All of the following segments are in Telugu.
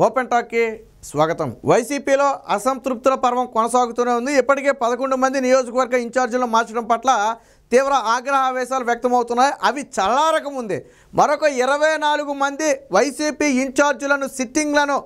ఓపెన్ టాక్కి స్వాగతం. వైసీపీలో అసంతృప్తుల పర్వం కొనసాగుతూనే ఉంది. ఇప్పటికే 11 మంది నియోజకవర్గ ఇన్ఛార్జీలను మార్చడం పట్ల తీవ్ర ఆగ్రహావేశాలు వ్యక్తమవుతున్నాయి. అవి చల్లారకముందే మరొక 24 మంది వైసీపీ ఇన్ఛార్జీలను సిట్టింగ్లను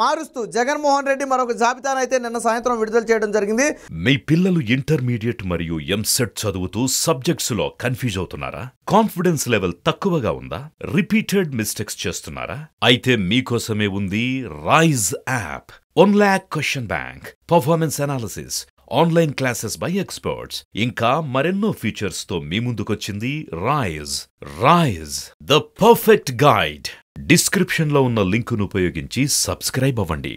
మారుస్తూ జగన్మోహన్ రెడ్డి మరొక జాబితాను అయితే నిన్న సాయంత్రం విడుదల చేయడం జరిగింది. మీ పిల్లలు ఇంటర్మీడియట్ మరియు ఎంసెట్ చదువుతూ సబ్జెక్ట్స్ లో కన్ఫ్యూజ్ అవుతున్నారా? కాన్ఫిడెన్స్ లెవెల్ తక్కువగా ఉందా? రిపీటెడ్ మిస్టేక్స్ చేస్తున్నారా? అయితే మీకోసమే ఉంది Rise app. 1 lakh question bank, performance analysis, online classes by experts, ఇంకా మరెన్నో ఫీచర్స్ తో మీ ముందుకొచ్చింది Rise the perfect guide. Description లో ఉన్న లింకును ఉపయోగించి సబ్స్క్రైబ్ అవ్వండి.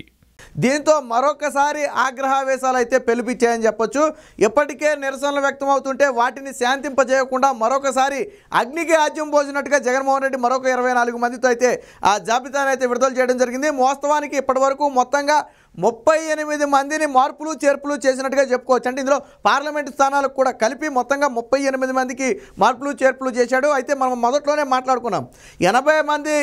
దీంతో మరొకసారి ఆగ్రహావేశాలు అయితే పెలిపించాయని చెప్పొచ్చు. ఇప్పటికే నిరసనలు వ్యక్తమవుతుంటే వాటిని శాంతింపజేయకుండా మరొకసారి అగ్నికి ఆజ్యం పోసినట్టుగా జగన్మోహన్ రెడ్డి మరొక 24 మందితో అయితే ఆ జాబితాను అయితే విడుదల చేయడం జరిగింది. వాస్తవానికి ఇప్పటి వరకు మొత్తంగా 38 మందిని మార్పులు చేర్పులు చేసినట్టుగా చెప్పుకోవచ్చు. అంటే ఇందులో పార్లమెంటు స్థానాలకు కూడా కలిపి మొత్తంగా 38 మందికి మార్పులు చేర్పులు చేశాడు. అయితే మనం మొదట్లోనే మాట్లాడుకున్నాం, 80 మంది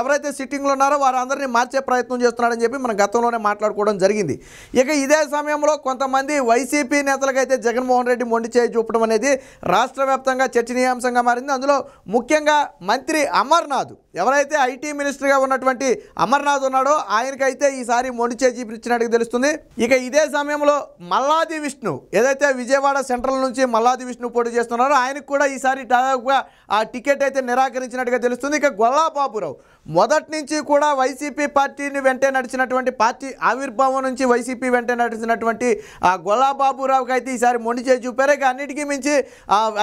ఎవరైతే సిట్టింగ్లో ఉన్నారో వారందరినీ మార్చే ప్రయత్నం చేస్తున్నాడని చెప్పి మనం గతంలోనే మాట్లాడుకోవడం జరిగింది. ఇక ఇదే సమయంలో కొంతమంది వైసీపీ నేతలకైతే జగన్మోహన్ రెడ్డి మొండి చేయి చూపడం అనేది రాష్ట్ర వ్యాప్తంగా చర్చనీయాంశంగా మారింది. అందులో ముఖ్యంగా మంత్రి అమర్నాథ్, ఎవరైతే ఐటీ మినిస్టర్గా ఉన్నటువంటి అమర్నాథ్ ఉన్నాడో ఆయనకైతే ఈసారి మొండి చేయి చూపించినట్టుగా తెలుస్తుంది. ఇక ఇదే సమయంలో మల్లాది విష్ణు, ఏదైతే విజయవాడ సెంట్రల్ నుంచి మల్లాది విష్ణు పోటీ చేస్తున్నారో ఆయనకు కూడా ఈసారి దాదాపుగా ఆ టికెట్ అయితే నిరాకరించినట్టుగా తెలుస్తుంది. ఇక గొల్లా బాబురావు మొదటి నుంచి కూడా వైసీపీ పార్టీని వెంటే నడిచినటువంటి, పార్టీ ఆవిర్భావం నుంచి వైసీపీ వెంటే నడిచినటువంటి ఆ గొల్లా బాబురావుకి అయితే ఈసారి మొండి చేయి చూపారు. ఇక అన్నిటికీ మించి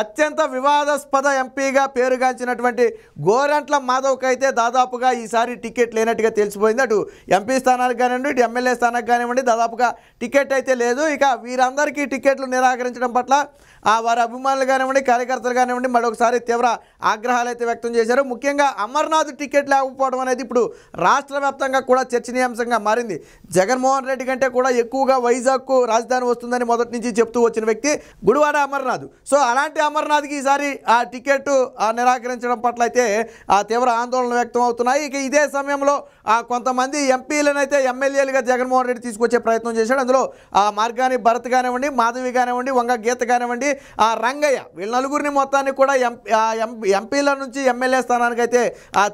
అత్యంత వివాదాస్పద ఎంపీగా పేరుగాంచినటువంటి గోరంట్ల మాధవ్కి అయితే దాదాపుగా ఈసారి టికెట్ లేనట్టుగా తెలిసిపోయింది. అటు ఎంపీ స్థానానికి కానివ్వండి, ఇటు ఎమ్మెల్యే స్థానానికి కానివ్వండి దాదాపుగా టికెట్ అయితే లేదు. ఇక వీరందరికీ టికెట్లు నిరాకరించడం పట్ల వారి అభిమానులు కానివ్వండి, కార్యకర్తలు కానివ్వండి మరొకసారి తీవ్ర ఆగ్రహాలు అయితే వ్యక్తం చేశారు. ముఖ్యంగా అమర్నాథ్ టికెట్ లేకపోవడం అనేది ఇప్పుడు రాష్ట్ర వ్యాప్తంగా కూడా చర్చనీయాంశంగా మారింది. జగన్మోహన్ రెడ్డి కంటే కూడా ఎక్కువగా వైజాగ్కు రాజధాని వస్తుందని మొదటి నుంచి చెప్తూ వచ్చిన వ్యక్తి గుడివాడ అమర్నాథ్. సో అలాంటి అమర్నాథ్కి ఈసారి ఆ టికెట్ నిరాకరించడం పట్ల అయితే తీవ్ర ఆందోళనలు వ్యక్తం అవుతున్నాయి. ఇక ఇదే సమయంలో కొంతమంది ఎంపీలను అయితే ఎమ్మెల్యేలుగా జగన్మోహన్ రెడ్డి తీసుకొచ్చే ప్రయత్నం చేశాడు. అందులో మార్గాని భరత్ కానివ్వండి, మాధవి కానివ్వండి, వంగ గీత కానివ్వండి, రంగయ్య, వీళ్ళ నలుగురిని మొత్తాన్ని కూడా ఎంపీల నుంచి ఎమ్మెల్యే స్థానానికి అయితే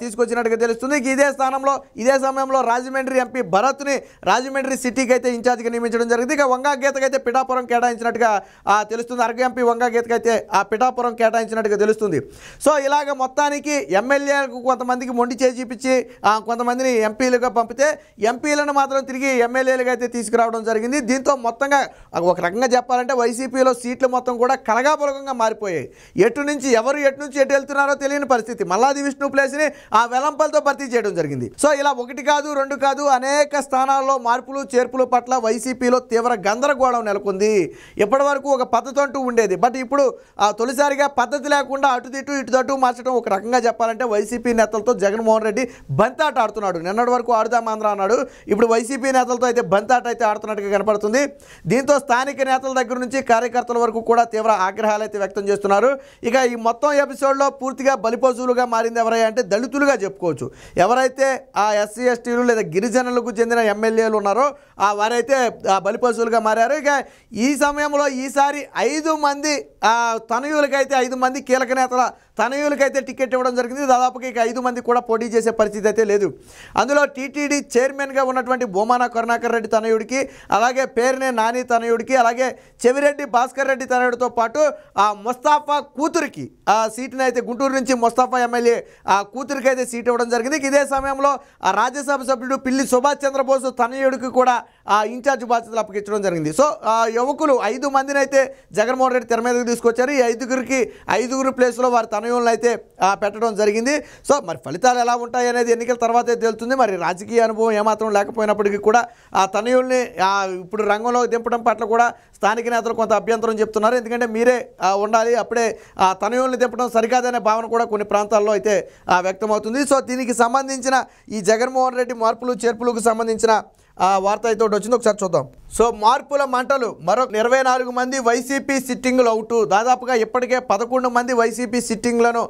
తీసుకొచ్చినట్టుగా తెలుస్తుంది. ఇదే సమయంలో రాజమండ్రి ఎంపీ భరత్ని రాజమండ్రి సిటీకి అయితే ఇన్ఛార్జిగా నియమించడం జరిగింది. ఇక వంగ గీతకి అయితే పిఠాపురం కేటాయించినట్టుగా తెలుస్తుంది. అరగ ఎంపీ వంగ గీతకి అయితే ఆ పిఠాపురం కేటాయించినట్టుగా తెలుస్తుంది. సో ఇలాగ మొత్తానికి ఎమ్మెల్యేలకు కొంతమందికి మొండి చేయి చూపించి కొంతమందిని ఎంపీలుగా పంపితే ఎంపీలను మాత్రం తిరిగి ఎమ్మెల్యేలుగా అయితే తీసుకురావడం జరిగింది. దీంతో మొత్తంగా ఒక రకంగా చెప్పాలంటే వైసీపీలో సీట్లు మొత్తం కూడా కలగాపులకంగా మారిపోయాయి. ఎటు నుంచి ఎటు వెళ్తున్నారో తెలియని పరిస్థితి. మల్లాది విష్ణు ప్లేస్ని వెలంపలతో భర్తీ చేయడం జరిగింది. సో ఇలా 1 కాదు 2 కాదు అనేక స్థానాల్లో మార్పులు చేర్పుల పట్ల వైసీపీలో తీవ్ర గందరగోళం నెలకొంది. ఇప్పటి వరకు ఒక పద్ధతి అంటూ ఉండేది. బట్ ఇప్పుడు తొలిసారిగా పద్ధతి లేకుండా ఇటు మార్చడం ఒక రకంగా చెప్పాలంటే వైసీపీ నేతలతో జగన్మోహన్ రెడ్డి బంతాట ఆడుతున్నాడు. నిన్నటి వరకు ఆడుదాం ఆంధ్ర అన్నాడు, ఇప్పుడు వైసీపీ నేతలతో అయితే బంతాట అయితే ఆడుతున్నట్టుగా కనపడుతుంది. దీంతో స్థానిక నేతల దగ్గర నుంచి కార్యకర్తల వరకు కూడా తీవ్ర ఆగ్రహాలు అయితే వ్యక్తం చేస్తున్నారు. ఇక ఈ మొత్తం ఎపిసోడ్లో పూర్తిగా బలిపశువులుగా మారింది ఎవరైనా అంటే దళితులుగా చెప్పుకోవచ్చు. ఎవరైతే ఆ ఎస్సీ ఎస్టీలు లేదా గిరిజనులకు చెందిన ఎమ్మెల్యేలు ఉన్నారో వారైతే బలిపశువులుగా మారారు. ఇక ఈ సమయంలో ఈసారి 5 మంది తనయులకైతే 5 మంది కీలక నేతల తనయులకైతే టికెట్ ఇవ్వడం జరిగింది. దాదాపుగా ఇక 5 మంది కూడా పోటీ చేసే పరిస్థితి అయితే లేదు. అందులో టీటీడీ చైర్మన్గా ఉన్నటువంటి భూమాన కరుణాకర్ రెడ్డి తనయుడికి, అలాగే పేరునే నాని తనయుడికి, అలాగే చెవిరెడ్డి భాస్కర్ రెడ్డి తనయుడితో పాటు ముస్తాఫా కూతురికి సీటుని అయితే గుంటూరు నుంచి ముస్తాఫా ఎమ్మెల్యే కూతురికి అయితే సీట్ ఇవ్వడం జరిగింది. ఇదే సమయంలో రాజ్యసభ సభ్యుడు పిల్లి సుభాష్ చంద్రబోస్ తనయుడికి కూడా ఇన్ఛార్జ్ బాధ్యతలు అప్పగించడం జరిగింది. సో యువకులు 5 మందిని అయితే జగన్మోహన్ రెడ్డి తెర మీదకి తీసుకొచ్చారు. ఈ 5గురు ప్లేస్లో వారి తనయులను అయితే పెట్టడం జరిగింది. సో మరి ఫలితాలు ఎలా ఉంటాయి అనేది ఎన్నికల తర్వాతే తెలుస్తుంది. మరి రాజకీయ అనుభవం ఏమాత్రం లేకపోయినప్పటికీ కూడా ఆ తనయుల్ని ఇప్పుడు రంగంలో దింపడం పట్ల కూడా స్థానిక నేతలు కొంత అభ్యంతరం చెప్తున్నారు. ఎందుకంటే మీరే ఉండాలి, అప్పుడే తనయుల్ని దింపడం సరికాదనే భావన కూడా కొన్ని ప్రాంతాల్లో అయితే వ్యక్తమవుతుంది. సో దీనికి సంబంధించిన ఈ జగన్మోహన్ రెడ్డి మార్పులు చేర్పులకు సంబంధించిన వార్త అయితే ఒకటి వచ్చింది, ఒకసారి చూద్దాం. సో మార్పుల మంటలు, మరో 24 మంది వైసీపీ సిట్టింగులు అవుట్. దాదాపుగా ఇప్పటికే 11 మంది వైసీపీ సిట్టింగ్లను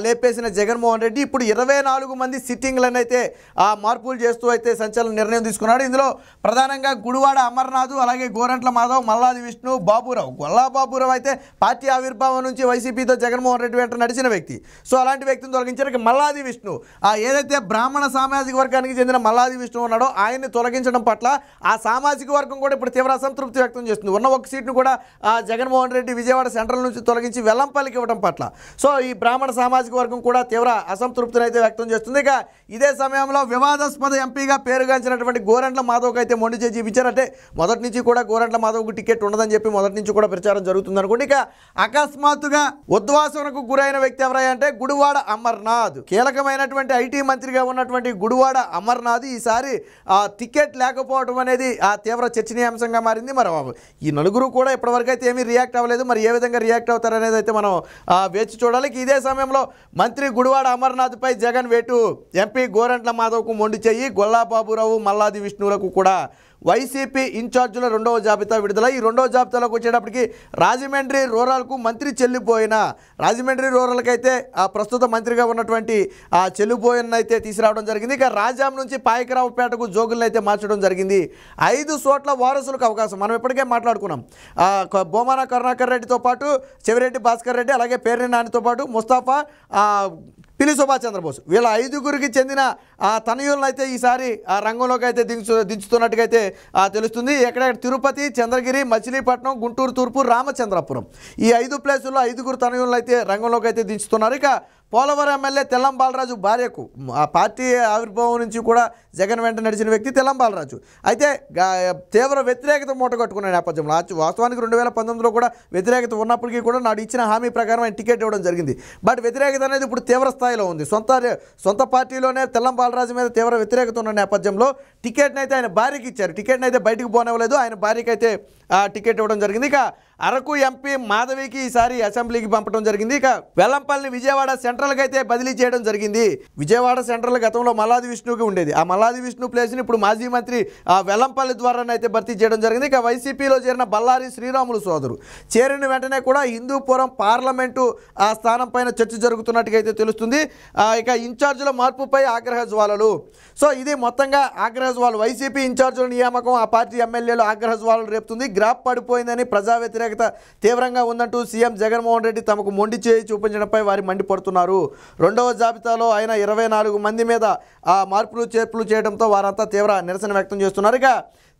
లేపేసిన జగన్మోహన్ రెడ్డి ఇప్పుడు 24 మంది సిట్టింగ్లను అయితే మార్పులు చేస్తూ అయితే సంచలన నిర్ణయం తీసుకున్నాడు. ఇందులో ప్రధానంగా గుడివాడ అమర్నాథ్, అలాగే గోరంట్ల మాధవ్, మల్లాది విష్ణు, బాబురావు. గొల్లా బాబురావు అయితే పార్టీ ఆవిర్భావం నుంచి వైసీపీతో జగన్మోహన్ రెడ్డి వెంట నడిచిన వ్యక్తి. సో అలాంటి వ్యక్తిని తొలగించారు. మల్లాది విష్ణు ఏదైతే బ్రాహ్మణ సామాజిక వర్గానికి చెందిన మల్లాది విష్ణు ఉన్నాడో ఆయన్ని తొలగించడం పట్ల ఆ సామాజిక వర్గం కూడా ఇప్పుడు తీవ్ర అసంతృప్తి వ్యక్తం చేస్తుంది. ఉన్న ఒక సీట్ను కూడా జగన్మోహన్ రెడ్డి విజయవాడ సెంట్రల్ నుంచి తొలగించి వెల్లంపల్లికి ఇవ్వడం పట్ల సో ఈ బ్రాహ్మణ సామాజిక వర్గం కూడా తీవ్ర అసంతృప్తిని అయితే వ్యక్తం చేస్తుంది. ఇక ఇదే సమయంలో వివాదాస్పద ఎంపీగా పేరుగాంచినటువంటి గోరంట్ల మాధవ్కి అయితే మొండి చేసి ఇచ్చారంటే మొదటి నుంచి కూడా గోరంట్ల మాధవ్కు టికెట్ ఉండదని చెప్పి మొదటి నుంచి కూడా ప్రచారం జరుగుతుంది అనుకోండి. ఇక అకస్మాత్తుగా ఉద్వాసనకు గురైన వ్యక్తి ఎవరయ్యా అంటే గుడివాడ అమర్నాథ్. కీలకమైనటువంటి ఐటీ మంత్రిగా ఉన్నటువంటి గుడివాడ అమర్నాథ్ ఈసారి టికెట్ లేకపోవడం అనేది తీవ్ర చర్చనీయాంశంగా మారింది. మరి ఈ నలుగురు కూడా ఇప్పటివరకు అయితే ఏమీ రియాక్ట్ అవ్వలేదు. మరి ఏ విధంగా రియాక్ట్ అవుతారనేది అయితే మనం వేచి చూడాలి. ఇదే సమయంలో మంత్రి గుడివాడ అమర్నాథ్పై జగన్ వేటు. ఎంపీ గోరంట్ల మాధవ్కు మొండి చెయ్యి. గొల్లా బాబురావు, మల్లాది విష్ణువులకు కూడా వైసీపీ ఇన్ఛార్జీల రెండవ జాబితా విడుదల. ఈ రెండవ జాబితాలోకి వచ్చేటప్పటికి రాజమండ్రి రూరల్కు మంత్రి చెల్లిపోయిన, రాజమండ్రి రూరల్కి అయితే ప్రస్తుత మంత్రిగా ఉన్నటువంటి చెల్లిపోయిన అయితే తీసుకురావడం జరిగింది. ఇక రాజాం నుంచి పాయకరావుపేటకు జోగులను అయితే మార్చడం జరిగింది. 5 చోట్ల వారసులకు అవకాశం. మనం ఇప్పటికే మాట్లాడుకున్నాం. బొమ్మన కరుణాకర్ రెడ్డితో పాటు చెవిరెడ్డి భాస్కర్ రెడ్డి, అలాగే పేర్ని నానితో పాటు ముస్తాఫా, పిల్లి సుభాష్ చంద్రబోస్, వీళ్ళ 5గురికి చెందిన తనయులను అయితే ఈసారి రంగంలోకి అయితే దించుతున్నట్టుగా అయితే తెలుస్తుంది. ఎక్కడెక్కడ తిరుపతి, చంద్రగిరి, మచిలీపట్నం, గుంటూరు తూర్పు, రామచంద్రపురం ఈ 5 ప్లేసుల్లో 5గురు తనయులను అయితే రంగంలోకి అయితే దించుతున్నారు. ఇక పోలవరం ఎమ్మెల్యే తెల్లం బాలరాజు భార్యకు ఆ పార్టీ ఆవిర్భావం నుంచి కూడా జగన్ వెంట నడిచిన వ్యక్తి తెల్లం బాలరాజు అయితే తీవ్ర వ్యతిరేకత మూటగట్టుకున్న నేపథ్యంలో వాస్తవానికి 2019లో కూడా వ్యతిరేకత ఉన్నప్పటికీ కూడా నాడు ఇచ్చిన హామీ ప్రకారం ఆయన టికెట్ ఇవ్వడం జరిగింది. బట్ వ్యతిరేకత అనేది ఇప్పుడు తీవ్ర స్థాయిలో ఉంది. సొంత పార్టీలోనే తెల్లం బాలరాజు మీద తీవ్ర వ్యతిరేకత ఉన్న నేపథ్యంలో టికెట్ని అయితే ఆయన భార్యకి ఇచ్చారు. టికెట్ని అయితే బయటకు పోనివ్వలేదు. ఆయన భార్యకి అయితే టికెట్ ఇవ్వడం జరిగింది. ఇక అరకు ఎంపీ మాధవికి ఈసారి అసెంబ్లీకి పంపడం జరిగింది. ఇక వెల్లంపల్లిని విజయవాడ సెంట్రల్కి అయితే బదిలీ చేయడం జరిగింది. విజయవాడ సెంట్రల్ గతంలో మల్లాది విష్ణుకి ఉండేది. ఆ మల్లాది విష్ణు ప్లేస్ని ఇప్పుడు మాజీ మంత్రి వెల్లంపల్లి ద్వారానైతే భర్తీ చేయడం జరిగింది. ఇక వైసీపీలో చేరిన బల్లారి శ్రీరాములు సోదరు చేరిన వెంటనే కూడా హిందూపురం పార్లమెంటు స్థానం పైన చర్చ జరుగుతున్నట్టుగా అయితే తెలుస్తుంది. ఇక ఇన్ఛార్జీల మార్పుపై ఆగ్రహ జ్వాలలు. సో ఇది మొత్తంగా ఆగ్రహ జ్వాలలు. వైసీపీ ఇన్ఛార్జీల నియామకం ఆ పార్టీ ఎమ్మెల్యేలు ఆగ్రహ జ్వాలలు రేపుతుంది. గ్రాఫ్ పడిపోయిందని, ప్రజా వ్యతిరేకత తీవ్రంగా ఉందంటూ సీఎం జగన్మోహన్ రెడ్డి తమకు మొండి చేయి చూపించడంపై వారి మండిపడుతున్నారు. రెండవ జాబితాలో ఆయన 24 మంది మీద మార్పులు చేర్పులు చేయడంతో వారంతా తీవ్ర నిరసన వ్యక్తం చేస్తున్నారు. ఇక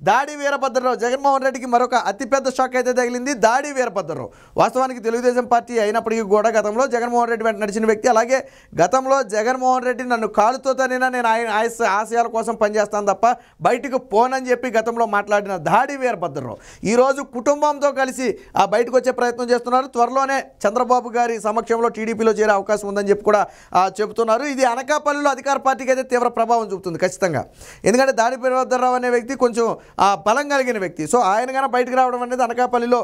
దాడి వీరభద్రరావు, జగన్మోహన్ రెడ్డికి మరొక అతిపెద్ద షాక్ అయితే తగిలింది. దాడి వీరభద్రరావు వాస్తవానికి తెలుగుదేశం పార్టీ అయినప్పటికీ కూడా గతంలో జగన్మోహన్ రెడ్డి వెంట నడిచిన వ్యక్తి. అలాగే గతంలో జగన్మోహన్ రెడ్డి నన్ను కాలుతో తనినా నేను ఆయన ఆశయాల కోసం పనిచేస్తాను తప్ప బయటకు పోనని చెప్పి గతంలో మాట్లాడిన దాడి వీరభద్రరావు ఈరోజు కుటుంబంతో కలిసి బయటకు వచ్చే ప్రయత్నం చేస్తున్నారు. త్వరలోనే చంద్రబాబు గారి సమక్షంలో టీడీపీలో చేరే అవకాశం ఉందని చెప్పి కూడా చెబుతున్నారు. ఇది అనకాపల్లిలో అధికార పార్టీకి అయితే తీవ్ర ప్రభావం చూపుతుంది ఖచ్చితంగా. ఎందుకంటే దాడి వీరభద్రరావు అనే వ్యక్తి కొంచెం బలం కలిగిన వ్యక్తి. సో ఆయన కన్నా బయటకు రావడం అనేది అనకాపల్లిలో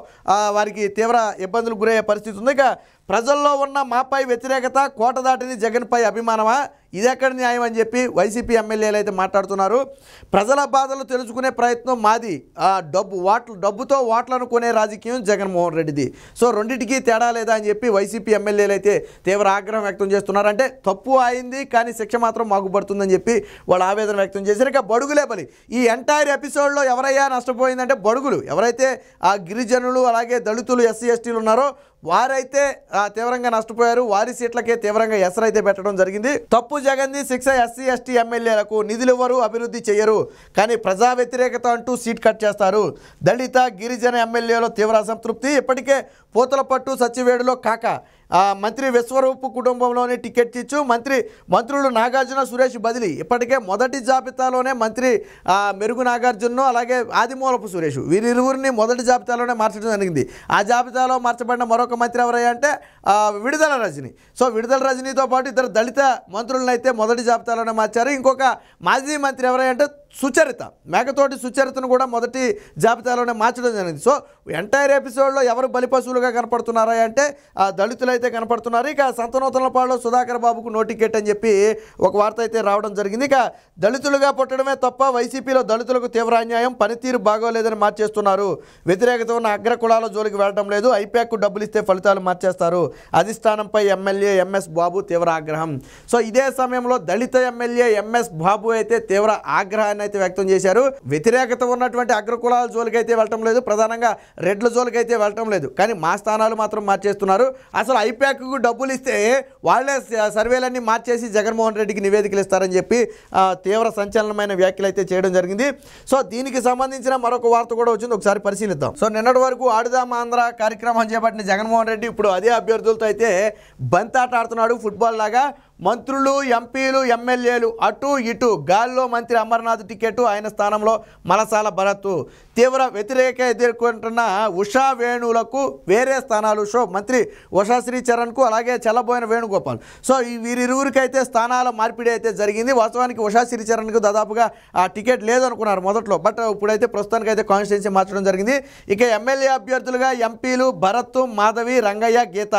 వారికి తీవ్ర ఇబ్బందులు గురయ్యే పరిస్థితి ఉంది. ఇక ప్రజల్లో ఉన్న మాపై వ్యతిరేకత, కోట దాటిని జగన్పై అభిమానమా, ఇది ఎక్కడ న్యాయం అని చెప్పి వైసీపీ ఎమ్మెల్యేలు అయితే మాట్లాడుతున్నారు. ప్రజల బాధలు తెలుసుకునే ప్రయత్నం మాది, డబ్బుతో ఓట్లను కొనే రాజకీయం జగన్మోహన్ రెడ్డిది. సో రెండింటికి తేడా లేదా అని చెప్పి వైసీపీ ఎమ్మెల్యేలు అయితే తీవ్ర ఆగ్రహం వ్యక్తం చేస్తున్నారు. అంటే తప్పు అయింది కానీ శిక్ష మాత్రం మాగుపడుతుందని చెప్పి వాళ్ళు ఆవేదన వ్యక్తం చేశారు. ఇక బడుగులే బలి. ఈ ఎంటైర్ ఎపిసోడ్లో ఎవరయ్యా నష్టపోయిందంటే బడుగులు. ఎవరైతే గిరిజనులు అలాగే దళితులు ఎస్సీ ఎస్టీలు ఉన్నారో వారైతే తీవ్రంగా నష్టపోయారు. వారి సీట్లకే తీవ్రంగా ఎసరైతే పెట్టడం జరిగింది. తప్పు జగన్ది, శిక్ష ఎస్సీ ఎస్టీ ఎమ్మెల్యేలకు. నిధులు ఇవ్వరు, అభివృద్ధి చేయరు, కానీ ప్రజా వ్యతిరేకత అంటూ సీట్ కట్ చేస్తారు. దళిత గిరిజన ఎమ్మెల్యేలో తీవ్ర అసంతృప్తి. ఇప్పటికే పూతలపట్టు, సచ్చివేడులో కాక మంత్రి విశ్వరూపు కుటుంబంలోనే టికెట్ ఇచ్చు మంత్రులు నాగార్జున, సురేష్ బదిలీ. ఇప్పటికే మొదటి జాబితాలోనే మంత్రి మెరుగు నాగార్జున అలాగే ఆదిమూలపు సురేష్ వీరిరువురిని మొదటి జాబితాలోనే మార్చడం జరిగింది. ఆ జాబితాలో మార్చబడిన మరొక మంత్రి ఎవరయ్యా అంటే విడుదల రజని. సో విడుదల రజనీతో పాటు 2 దళిత మంత్రులను అయితే మొదటి జాబితాలోనే మార్చారు. ఇంకొక మాజీ మంత్రి ఎవరయ్యా అంటే సుచరిత, మేకతోటి సుచరితను కూడా మొదటి జాబితాలోనే మార్చడం జరిగింది. సో ఎంటైర్ ఎపిసోడ్లో ఎవరు బలిపశువులుగా కనపడుతున్నారా అంటే దళితులు అయితే కనపడుతున్నారు. ఇక సంతనూతనపాడులో సుధాకర్ బాబుకు నో టికెట్ అని చెప్పి ఒక వార్త అయితే రావడం జరిగింది. ఇక దళితులుగా పుట్టడమే తప్ప వైసీపీలో దళితులకు తీవ్ర అన్యాయం, పనితీరు బాగోలేదని మార్చేస్తున్నారు. వ్యతిరేకత ఉన్న అగ్ర కులాల జోలికి వెళ్ళడం లేదు, ఐపాక్కు డబ్బులు ఇస్తే ఫలితాలు మార్చేస్తారు. అధిష్టానంపై ఎమ్మెల్యే ఎంఎస్ బాబు తీవ్ర ఆగ్రహం. సో ఇదే సమయంలో దళిత ఎమ్మెల్యే ఎంఎస్ బాబు అయితే తీవ్ర ఆగ్రహాన్ని అయితే వ్యక్తం చేశారు. వ్యతిరేకత ఉన్నటువంటి అగ్రకులాల జోలికి అయితే వెళ్ళటం లేదు, ప్రధానంగా రెడ్ల జోలికి అయితే వెళ్ళటం లేదు, కానీ మా స్థానాలు మాత్రం మార్చేస్తున్నారు. అసలు ఐపాక్కు డబ్బులు ఇస్తే వాళ్ళే సర్వేలన్నీ మార్చేసి జగన్మోహన్ రెడ్డికి నివేదికలు ఇస్తారని చెప్పి తీవ్ర సంచలనమైన వ్యాఖ్యలు అయితే చేయడం జరిగింది. సో దీనికి సంబంధించిన మరొక వార్త కూడా వచ్చింది, ఒకసారి పరిశీలిద్దాం. సో నిన్నటి వరకు ఆడుదాం ఆంధ్ర కార్యక్రమం చేపట్టిన జగన్మోహన్ రెడ్డి ఇప్పుడు అదే అభ్యర్థులతో అయితే బంతాట ఆడుతున్నాడు. ఫుట్బాల్ లాగా మంత్రులు, ఎంపీలు, ఎమ్మెల్యేలు అటు ఇటు గాల్లో. మంత్రి అమర్నాథ్ టికెట్, ఆయన స్థానంలో మలసాల భరత్. తీవ్ర వ్యతిరేక ఎదుర్కొంటున్న ఉషా వేణులకు వేరే స్థానాలు. సో మంత్రి ఉషా శ్రీచరణ్కు అలాగే చల్లబోయిన వేణుగోపాల్. సో ఈ వీరిరువురికైతే స్థానాల మార్పిడి అయితే జరిగింది. వాస్తవానికి ఉషా శ్రీచరణ్కు దాదాపుగా ఆ టికెట్ లేదనుకున్నారు మొదట్లో, బట్ ఇప్పుడైతే ప్రస్తుతానికి అయితే కాన్స్టిట్యున్సీ మార్చడం జరిగింది. ఇక ఎమ్మెల్యే అభ్యర్థులుగా ఎంపీలు భరత్, మాధవి, రంగయ్య, గీత.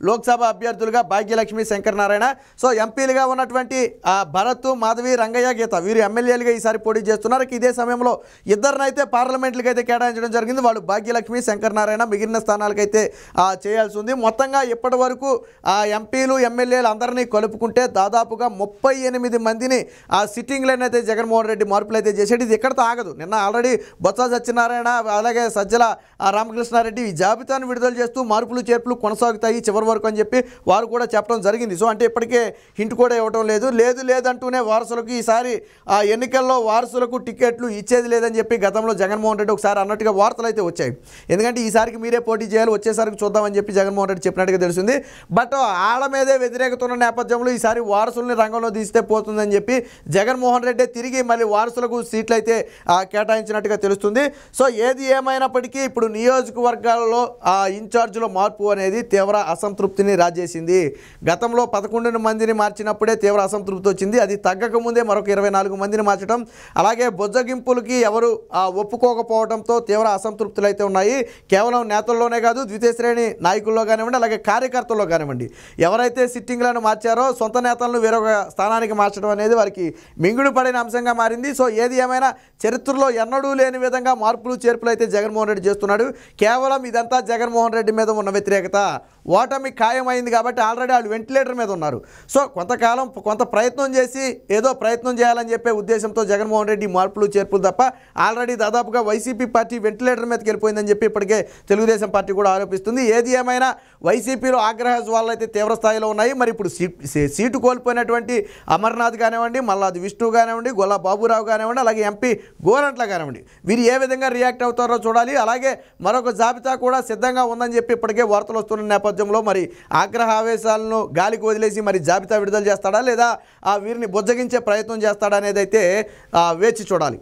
లోక్సభ అభ్యర్థులుగా భాగ్యలక్ష్మి, శంకర్ నారాయణ. సో ఎంపీలుగా ఉన్నటువంటి భరత్, మాధవి, రంగయ్య, గీత వీరు ఎమ్మెల్యేలుగా ఈసారి పోటీ చేస్తున్నారు. ఇదే సమయంలో ఇద్దరినైతే పార్లమెంట్లకు అయితే కేటాయించడం జరిగింది. వాళ్ళు భాగ్యలక్ష్మి, శంకర్ నారాయణ మిగిలిన స్థానాలకైతే చేయాల్సి ఉంది. మొత్తంగా ఇప్పటి వరకు ఎంపీలు, ఎమ్మెల్యేలు అందరినీ కలుపుకుంటే దాదాపుగా 38 మందిని సిట్టింగ్లను అయితే జగన్మోహన్ రెడ్డి మార్పులు అయితే చేసేది. ఇది ఎక్కడితో ఆగదు. నిన్న ఆల్రెడీ బొత్స సత్యనారాయణ అలాగే సజ్జల రామకృష్ణారెడ్డి ఈ జాబితాను విడుదల చేస్తూ మార్పులు చేర్పులు కొనసాగుతాయి చివరి వరకు అని చెప్పి వారు కూడా చెప్పడం జరిగింది. సో అంటే ఇప్పటికే హింట్ కూడా ఇవ్వటం లేదంటూనే వారసులకు ఈసారి ఎన్నికల్లో వారసులకు టికెట్లు ఇచ్చేది లేదని చెప్పి గతంలో జగన్మోహన్ రెడ్డి ఒకసారి అన్నట్టుగా వార్తలు అయితే వచ్చాయి. ఎందుకంటే ఈసారికి మీరే పోటీ చేయాలి, వచ్చేసరికి చూద్దామని చెప్పి జగన్మోహన్ రెడ్డి చెప్పినట్టుగా తెలిసింది. బట్ ఆళ్ళ మీదే వ్యతిరేకత ఉన్న నేపథ్యంలో ఈసారి వారసుల్ని రంగంలో తీస్తే పోతుందని చెప్పి జగన్మోహన్ రెడ్డి తిరిగి మళ్ళీ వారసులకు సీట్లు అయితే కేటాయించినట్టుగా తెలుస్తుంది. సో ఏది ఏమైనప్పటికీ ఇప్పుడు నియోజకవర్గాల్లో ఇన్ఛార్జీలో మార్పు అనేది తీవ్ర అసంతృప్తిని రాజేసింది. గతంలో 11 మందిని మార్చినప్పుడే తీవ్ర అసంతృప్తి వచ్చింది. అది తగ్గక ముందే మరొక 24 మందిని మార్చడం, అలాగే బొజ్జగింపులకి ఎవరు ఒప్పుకోకపోవడంతో తీవ్ర అసంతృప్తులు అయితే ఉన్నాయి. కేవలం నేతల్లోనే కాదు, ద్వితీయ శ్రేణి నాయకుల్లో కానివ్వండి, అలాగే కార్యకర్తల్లో కానివ్వండి, ఎవరైతే సిట్టింగ్లను మార్చారో సొంత నేతలను వేరొక స్థానానికి మార్చడం అనేది వారికి మింగుడు పడిన అంశంగా మారింది. సో ఏది ఏమైనా చరిత్రలో ఎన్నడూ లేని విధంగా మార్పులు చేర్పులు అయితే జగన్మోహన్ రెడ్డి చేస్తున్నాడు. కేవలం ఇదంతా జగన్మోహన్ రెడ్డి మీద ఉన్న వ్యతిరేకత. ఓటమి ఖాయమైంది కాబట్టి ఆల్రెడీ వాళ్ళు వెంటిలేటర్ మీద ఉన్నారు. సో కొంతకాలం కొంత ప్రయత్నం చేసి ఏదో ప్రయత్నం చేయాలని చెప్పే ఉద్దేశంతో జగన్మోహన్ రెడ్డి మార్పులు చేర్పులు తప్ప ఆల్రెడీ దాదాపుగా వైసీపీ పార్టీ వెంటిలేటర్ మీదకి వెళ్ళిపోయిందని చెప్పి ఇప్పటికే తెలుగుదేశం పార్టీ కూడా ఆరోపిస్తుంది. ఏది ఏమైనా వైసీపీలో ఆగ్రహ జ్వాలలు అయితే తీవ్ర స్థాయిలో ఉన్నాయి. మరి ఇప్పుడు సీటు కోల్పోయినటువంటి అమర్నాథ్ కానివ్వండి, మల్లాది విష్ణు కానివ్వండి, గొల్లా బాబురావు కానివ్వండి, అలాగే ఎంపీ గోరంట్ల కానివ్వండి, వీరు ఏ విధంగా రియాక్ట్ అవుతారో చూడాలి. అలాగే మరొక జాబితా కూడా సిద్ధంగా ఉందని చెప్పి ఇప్పటికే వార్తలు వస్తున్న నేపథ్యంలో మరి ఆగ్రహ ఆవేశాలను గాలికి వదిలేసి మరి జాబితా విడుదల చేస్తాడా లేదా వీరిని బుజ్జగించే ప్రయత్నం చేస్తాడా అనేది అయితే వేచి చూడాలి.